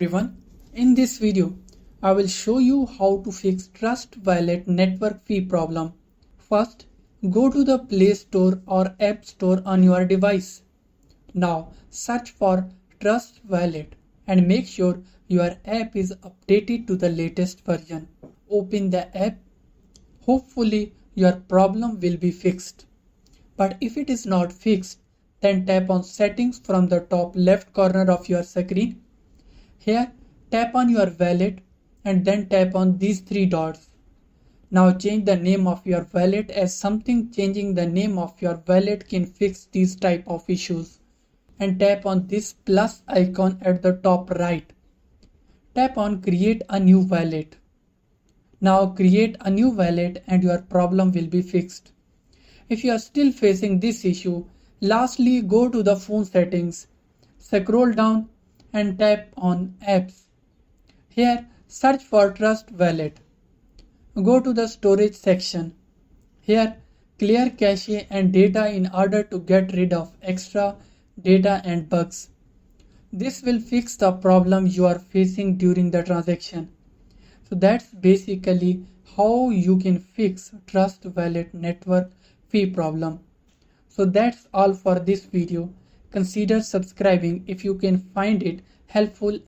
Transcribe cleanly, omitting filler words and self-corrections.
Everyone, in this video, I will show you how to fix Trust Wallet network fee problem. First, go to the Play Store or App Store on your device. Now, search for Trust Wallet and make sure your app is updated to the latest version. Open the app. Hopefully, your problem will be fixed. But if it is not fixed, then tap on Settings from the top left corner of your screen. Here, tap on your wallet and then tap on these three dots. Now change the name of your wallet, as something changing the name of your wallet can fix these type of issues. And tap on this plus icon at the top right. Tap on Create a new wallet. Now create a new wallet and your problem will be fixed. If you are still facing this issue, lastly go to the phone settings, scroll down and tap on Apps. Here, search for Trust Wallet. Go to the storage section. Here, clear cache and data in order to get rid of extra data and bugs. This will fix the problem you are facing during the transaction. So that's basically how you can fix Trust Wallet network fee problem. So that's all for this video. Consider subscribing if you can find it helpful.